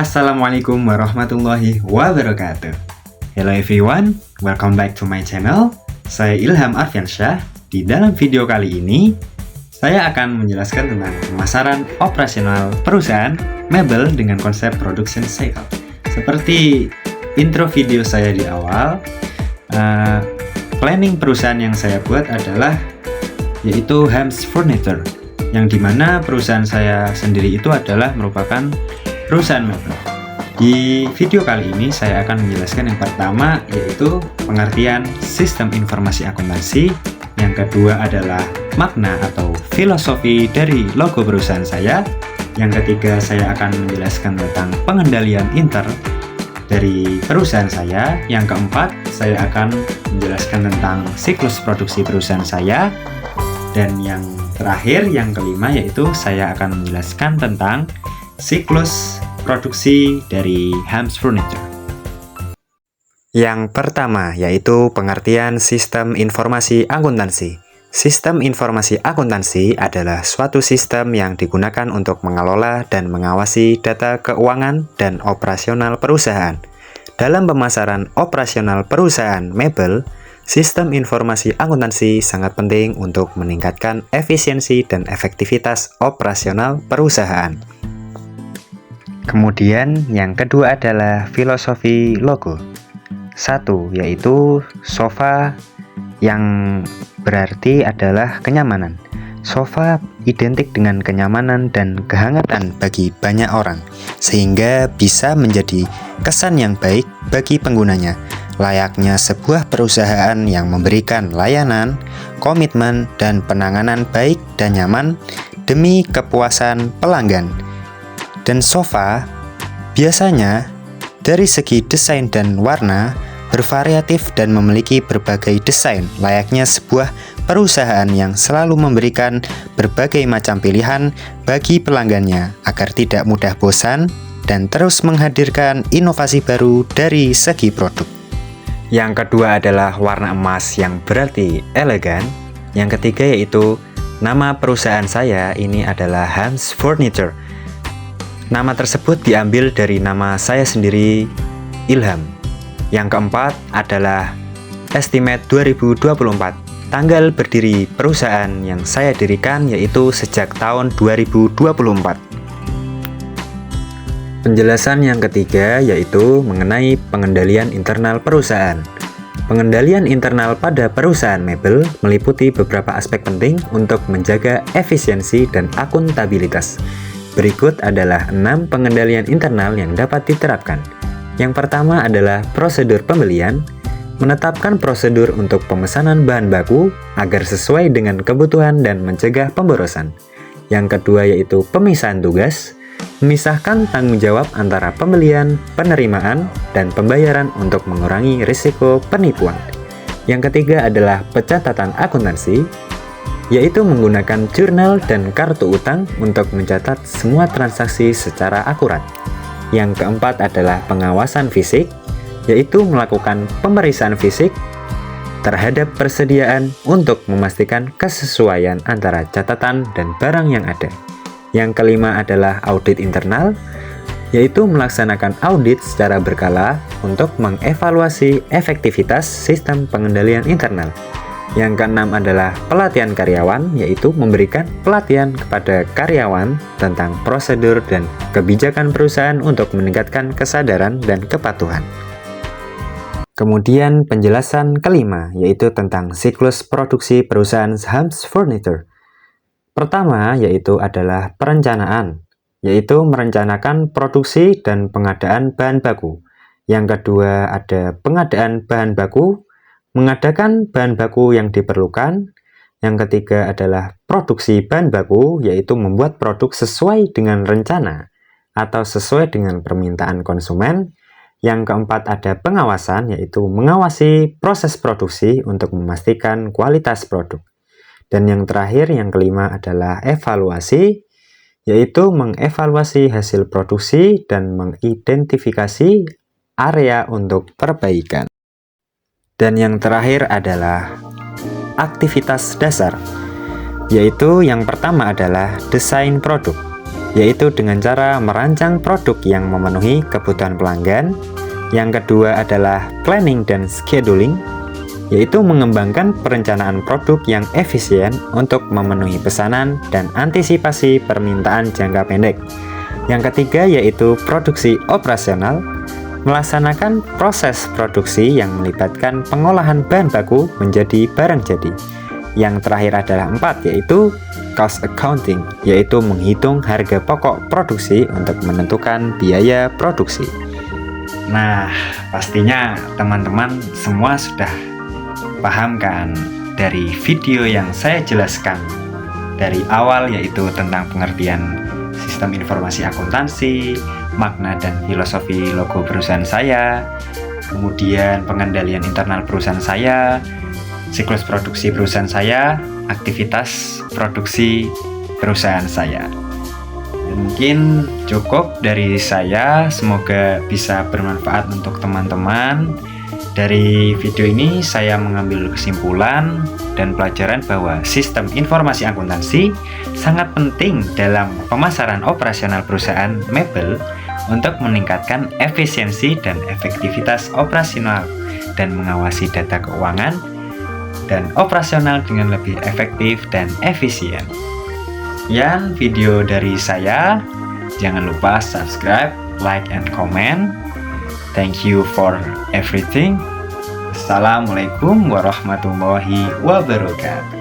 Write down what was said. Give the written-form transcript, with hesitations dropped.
Assalamualaikum warahmatullahi wabarakatuh. Hello everyone, welcome back to my channel. Saya Ilham Arfiansyah. Di dalam video kali ini, saya akan menjelaskan tentang pemasaran operasional perusahaan mebel dengan konsep production cycle. Seperti intro video saya di awal, planning perusahaan yang saya buat adalah yaitu Hams Furniture, yang dimana perusahaan saya sendiri itu adalah merupakan perusahaan mebel. Di video kali ini saya akan menjelaskan yang pertama yaitu pengertian sistem informasi akuntansi, yang kedua adalah makna atau filosofi dari logo perusahaan saya, yang ketiga saya akan menjelaskan tentang pengendalian intern dari perusahaan saya, yang keempat saya akan menjelaskan tentang siklus produksi perusahaan saya, dan yang terakhir yang kelima yaitu saya akan menjelaskan tentang siklus produksi dari Hams Furniture. Yang pertama yaitu pengertian sistem informasi akuntansi. Sistem informasi akuntansi adalah suatu sistem yang digunakan untuk mengelola dan mengawasi data keuangan dan operasional perusahaan. Dalam pemasaran operasional perusahaan mebel, sistem informasi akuntansi sangat penting untuk meningkatkan efisiensi dan efektivitas operasional perusahaan. Kemudian yang kedua adalah filosofi logo. Satu yaitu sofa, yang berarti adalah kenyamanan. Sofa identik dengan kenyamanan dan kehangatan bagi banyak orang, sehingga bisa menjadi kesan yang baik bagi penggunanya, layaknya sebuah perusahaan yang memberikan layanan, komitmen, dan penanganan baik dan nyaman demi kepuasan pelanggan. Dan sofa biasanya dari segi desain dan warna bervariatif dan memiliki berbagai desain, layaknya sebuah perusahaan yang selalu memberikan berbagai macam pilihan bagi pelanggannya agar tidak mudah bosan dan terus menghadirkan inovasi baru dari segi produk. Yang kedua adalah warna emas, yang berarti elegan. Yang ketiga yaitu nama perusahaan saya ini adalah Hams Furniture. Nama tersebut diambil dari nama saya sendiri, Ilham. Yang keempat adalah estimate 2024. Tanggal berdiri perusahaan yang saya dirikan yaitu sejak tahun 2024. Penjelasan yang ketiga yaitu mengenai pengendalian internal perusahaan. Pengendalian internal pada perusahaan mebel meliputi beberapa aspek penting untuk menjaga efisiensi dan akuntabilitas. Berikut adalah 6 pengendalian internal yang dapat diterapkan. Yang pertama adalah prosedur pembelian, menetapkan prosedur untuk pemesanan bahan baku agar sesuai dengan kebutuhan dan mencegah pemborosan. Yang kedua yaitu pemisahan tugas, memisahkan tanggung jawab antara pembelian, penerimaan, dan pembayaran untuk mengurangi risiko penipuan. Yang ketiga adalah pencatatan akuntansi, yaitu menggunakan jurnal dan kartu utang untuk mencatat semua transaksi secara akurat. Yang keempat adalah pengawasan fisik, yaitu melakukan pemeriksaan fisik terhadap persediaan untuk memastikan kesesuaian antara catatan dan barang yang ada. Yang kelima adalah audit internal, yaitu melaksanakan audit secara berkala untuk mengevaluasi efektivitas sistem pengendalian internal. Yang keenam adalah pelatihan karyawan, yaitu memberikan pelatihan kepada karyawan tentang prosedur dan kebijakan perusahaan untuk meningkatkan kesadaran dan kepatuhan. Kemudian penjelasan kelima, yaitu tentang siklus produksi perusahaan Hams Furniture. Pertama, yaitu adalah perencanaan, yaitu merencanakan produksi dan pengadaan bahan baku. Yang kedua ada pengadaan bahan baku, mengadakan bahan baku yang diperlukan. Yang ketiga adalah produksi bahan baku, yaitu membuat produk sesuai dengan rencana atau sesuai dengan permintaan konsumen. Yang keempat ada pengawasan, yaitu mengawasi proses produksi untuk memastikan kualitas produk. Dan yang terakhir, yang kelima adalah evaluasi, yaitu mengevaluasi hasil produksi dan mengidentifikasi area untuk perbaikan. Dan yang terakhir adalah aktivitas dasar, yaitu yang pertama adalah desain produk. yaitu dengan cara merancang produk yang memenuhi kebutuhan pelanggan. Yang kedua adalah planning dan scheduling, yaitu mengembangkan perencanaan produk yang efisien untuk memenuhi pesanan dan antisipasi permintaan jangka pendek. Yang ketiga yaitu produksi operasional, melaksanakan proses produksi yang melibatkan pengolahan bahan baku menjadi barang jadi. Yang terakhir adalah 4, yaitu cost accounting, yaitu menghitung harga pokok produksi untuk menentukan biaya produksi. Nah, pastinya teman-teman semua sudah paham kan dari video yang saya jelaskan dari awal, yaitu tentang pengertian sistem informasi akuntansi, makna dan filosofi logo perusahaan saya, kemudian pengendalian internal perusahaan saya, siklus produksi perusahaan saya, aktivitas produksi perusahaan saya. Dan mungkin cukup dari saya, semoga bisa bermanfaat untuk teman-teman. Dari video ini saya mengambil kesimpulan dan pelajaran bahwa sistem informasi akuntansi sangat penting dalam pemasaran operasional perusahaan mebel untuk meningkatkan efisiensi dan efektivitas operasional dan mengawasi data keuangan dan operasional dengan lebih efektif dan efisien. Sekian video dari saya. Jangan lupa subscribe, like, and comment. Thank you for everything. Assalamualaikum warahmatullahi wabarakatuh.